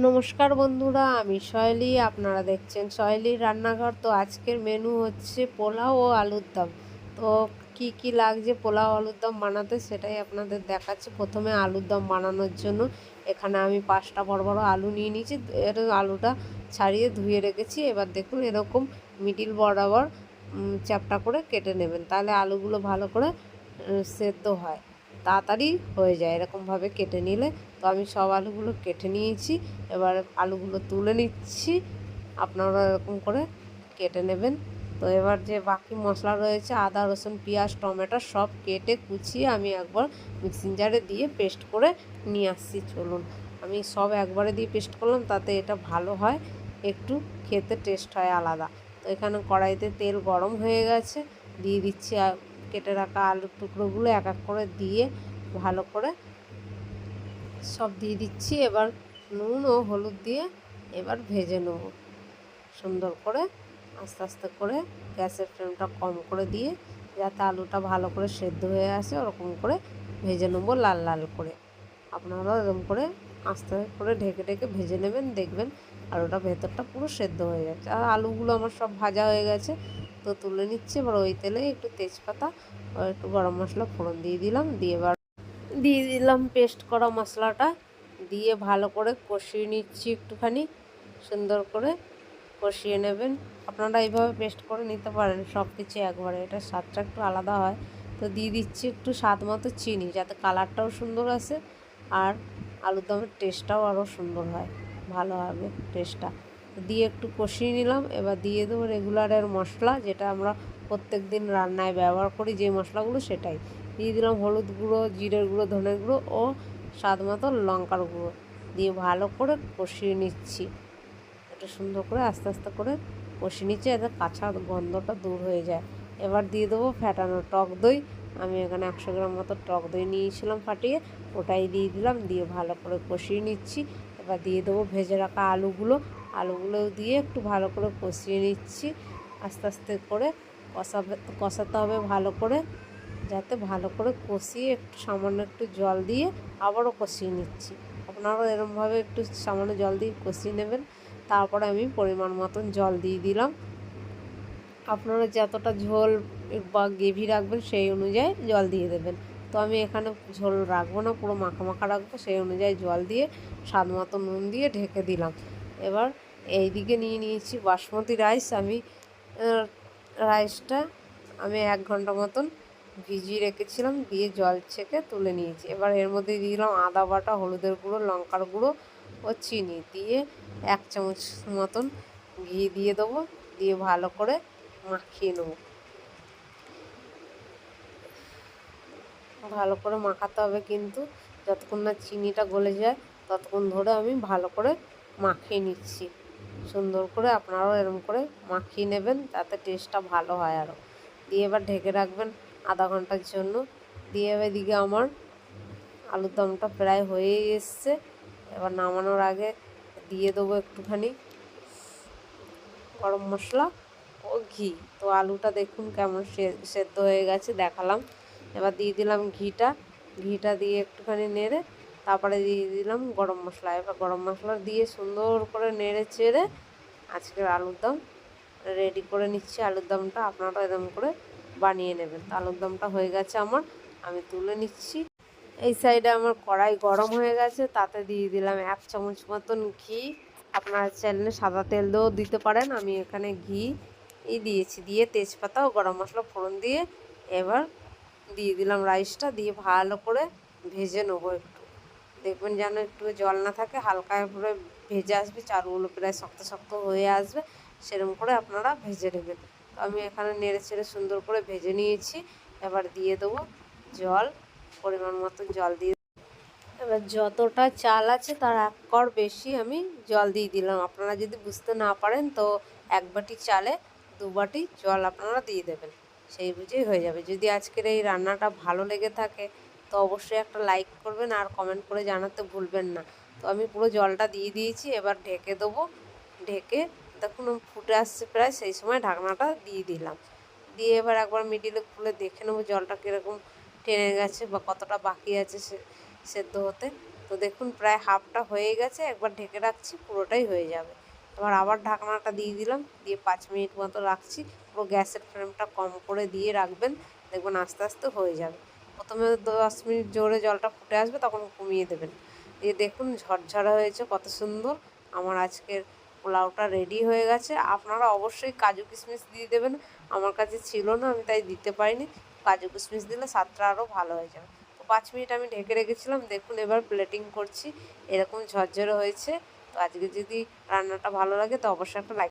নমস্কার বন্ধুরা, আমি সহেলি। আপনারা দেখছেন সহেলির রান্নাঘর। তো আজকের মেনু হচ্ছে পোলাও ও আলুর দম। তো কি কি লাগছে পোলাও আলুর দম বানাতে সেটাই আপনাদের দেখাচ্ছি। প্রথমে আলুর দম বানানোর জন্য এখানে আমি 5টা বড় বড় আলু নিয়ে নিয়েছি। এর আলুটা ছাড়িয়ে ধুয়ে রেখেছি। এবার দেখুন এরকম মিডিল বরাবর চ্যাপটা করে কেটে নেবেন, তাহলে আলুগুলো ভালো করে সেদ্ধ হয়, তাড়াতাড়ি হয়ে যায় এরকমভাবে কেটে নিলে। তো আমি সব আলুগুলো কেটে নিয়েছি। এবার আলুগুলো তুলে নিচ্ছি, আপনারা এরকম করে কেটে নেবেন। তো এবার যে বাকি মশলা রয়েছে আদা রসুন পেঁয়াজ টমেটো সব কেটে কুচিয়ে আমি একবার মিক্সিং জারে দিয়ে পেস্ট করে নিয়ে আসছি। চলুন, আমি সব একবারে দিয়ে পেস্ট করলাম, তাতে এটা ভালো হয়, একটু খেতে টেস্ট হয় আলাদা। তো এখানে কড়াইতে তেল গরম হয়ে গেছে, দিয়ে দিচ্ছি কেটে রাখা আলুর টুকরোগুলো এক এক করে দিয়ে ভালো করে সব দিয়ে দিচ্ছি। এবার নুন ও হলুদ দিয়ে এবার ভেজে নেব সুন্দর করে, আস্তে আস্তে করে গ্যাসের ফ্লেমটা কম করে দিয়ে, যাতে আলুটা ভালো করে সেদ্ধ হয়ে আসে ওরকম করে ভেজে নেবো লাল লাল করে। আপনারাও এরকম করে আস্তে করে ঢেকে ঢেকে ভেজে নেবেন, দেখবেন আলুটা ভেতরটা পুরো সেদ্ধ হয়ে গেছে। আর আলুগুলো আমার সব ভাজা হয়ে গেছে, তো তুলে নিচ্ছি। এবার ওই তেলে একটু তেজপাতা আর একটু গরম মশলা ফোড়ন দিয়ে দিলাম, দিয়ে দিলাম পেস্ট করা মশলাটা, দিয়ে ভালো করে কষিয়ে নিচ্ছি। একটুখানি সুন্দর করে কষিয়ে নেবেন। আপনারা এইভাবে পেস্ট করে নিতে পারেন সব কিছু একবারে, এটা স্বাদটা একটু আলাদা হয়। তো দিয়ে দিচ্ছি একটু স্বাদ মতো চিনি, যাতে কালারটাও সুন্দর আসে আর আলুর দমের টেস্টটাও আরও সুন্দর হয়, ভালো হবে টেস্টটা। দিয়ে একটু কষিয়ে নিলাম। এবার দিয়ে দেবো রেগুলারের মশলা, যেটা আমরা প্রত্যেক দিন রান্নায় ব্যবহার করি যে মশলাগুলো, সেটাই দিয়ে দিলাম। হলুদ গুঁড়ো, জিরের গুঁড়ো, ধনের গুঁড়ো ও স্বাদ মতো লঙ্কার গুঁড়ো দিয়ে ভালো করে কষিয়ে নিচ্ছি। এটা সুন্দর করে আস্তে আস্তে করে কষিয়ে নিচ্ছি, যাতে কাঁচা গন্ধটা দূর হয়ে যায়। এবার দিয়ে দেবো ফ্যাটানো টক দই। আমি এখানে 100 গ্রাম মতো টক দই নিয়েছিলাম ফাটিয়ে, ওটাই দিয়ে দিলাম, দিয়ে ভালো করে কষিয়ে নিচ্ছি। এবার দিয়ে দেবো ভেজে রাখা আলুগুলো দিয়ে একটু ভালো করে কষিয়ে নিচ্ছি। আস্তে আস্তে করে কষাতে হবে ভালো করে, যাতে ভালো করে কষিয়ে একটু সামান্য একটু জল দিয়ে আবারও কষিয়ে নিচ্ছি। আপনারাও এরকমভাবে একটু সামান্য জল দিয়ে কষিয়ে নেবেন। তারপরে আমি পরিমাণ মতন জল দিয়ে দিলাম। আপনারা যতটা ঝোল বা গ্রেভি রাখবেন সেই অনুযায়ী জল দিয়ে দেবেন। তো আমি এখানে ঝোল রাখবো না, পুরো মাখা মাখা রাখবো, সেই অনুযায়ী জল দিয়ে স্বাদ মতো নুন দিয়ে ঢেকে দিলাম। এবার এই দিকে নিয়ে নিয়েছি বাসমতি রাইস। আমি রাইসটা 1 ঘন্টা মতন ভিজিয়ে রেখেছিলাম, দিয়ে জল ছেঁকে তুলে নিয়েছি। এবার এর মধ্যে দিয়ে দিলাম আদা বাটা, হলুদের গুঁড়ো, লঙ্কার গুঁড়ো ও চিনি দিয়ে 1 চামচ মতন ঘি দিয়ে দেবো, দিয়ে ভালো করে মাখিয়ে নেব। ভালো করে মাখাতে হবে, কিন্তু যতক্ষণ না চিনিটা গলে যায় ততক্ষণ ধরে আমি ভালো করে মাখিয়ে নিচ্ছি সুন্দর করে। আপনারাও এরকম করে মাখিয়ে নেবেন, তাতে টেস্টটা ভালো হয় আরও। দিয়ে এবার ঢেকে রাখবেন আধা ঘন্টার জন্য। দিয়ে এদিকে আমার আলুর দমটা প্রায় হয়েই এসছে। এবার নামানোর আগে দিয়ে দেবো একটুখানি গরম মশলা ও ঘি। তো আলুটা দেখুন কেমন সেদ্ধ হয়ে গেছে, দেখালাম। এবার দিয়ে দিলাম ঘিটা দিয়ে একটুখানি নেড়ে তারপরে দিয়ে দিলাম গরম মশলা। এবার গরম মশলা দিয়ে সুন্দর করে নেড়ে চেড়ে আজকের আলুর দম রেডি করে নিচ্ছি। আলুর দমটা আপনারা এরকম করে বানিয়ে নেবেন। তো আলুর দমটা হয়ে গেছে আমার, আমি তুলে নিচ্ছি। এই সাইডে আমার কড়াই গরম হয়ে গেছে, তাতে দিয়ে দিলাম 1 চামচ মতন ঘি। আপনারা চাইলে সাদা তেল দিয়েও দিতে পারেন, আমি এখানে ঘি দিয়েছি। দিয়ে তেজপাতা ও গরম মশলা ফোড়ন দিয়ে এবার দিয়ে দিলাম রাইসটা, দিয়ে ভালো করে ভেজে নেবো। একটু দেখবেন যেন একটু জল না থাকে, হালকা করে ভেজে আসবে, চালগুলো প্রায় শক্ত শক্ত হয়ে আসবে, সেরকম করে আপনারা ভেজে নেবেন। তো আমি এখানে নেড়ে চেড়ে সুন্দর করে ভেজে নিয়েছি। এবার দিয়ে দেবো জল, পরিমাণ মতো জল দিয়ে, এবার যতটা চাল আছে তার 1 কড় বেশি আমি জল দিয়ে দিলাম। আপনারা যদি বুঝতে না পারেন তো 1 বাটি চালে 2 বাটি জল আপনারা দিয়ে দেবেন, সেই বুঝেই হয়ে যাবে। যদি আজকের এই রান্নাটা ভালো লেগে থাকে তো অবশ্যই একটা লাইক করবেন আর কমেন্ট করে জানাতে ভুলবেন না। তো আমি পুরো জলটা দিয়ে দিয়েছি। এবার ঢেকে দেবো, ঢেকে দেখুন ফুটে আসছে প্রায়, সেই সময় ঢাকনাটা দিয়ে দিলাম। দিয়ে এবার একবার মিডিলে খুলে দেখে নেবো জলটা কীরকম টেনে গেছে বা কতটা বাকি আছে সেদ্ধ হতে। তো দেখুন প্রায় হাফটা হয়ে গেছে, একবার ঢেকে রাখছি, পুরোটাই হয়ে যাবে। এবার আবার ঢাকনাটা দিয়ে দিলাম, দিয়ে 5 মিনিট মতো রাখছি। পুরো গ্যাসের ফ্লেমটা কম করে দিয়ে রাখবেন, দেখবেন আস্তে আস্তে হয়ে যাবে। প্রথমে 10 মিনিট জোরে জলটা ফুটে আসবে, তখন কমিয়ে দেবেন। দিয়ে দেখুন ঝরঝরা হয়েছে কত সুন্দর। আমার আজকের পোলাওটা রেডি হয়ে গেছে। আপনারা অবশ্যই কাজু কিশমিশ দিয়ে দেবেন, আমার কাছে ছিল না, আমি তাই দিতে পারিনি। কাজু কিশমিশ দিলে স্বাদটা আরও ভালো হয়ে যাবে। তো 5 মিনিট আমি ঢেকে রেখেছিলাম, দেখুন এবার প্লেটিং করছি, এরকম ঝরঝরে হয়েছে। তো আজকে যদি রান্নাটা ভালো লাগে তো অবশ্যই একটা লাইক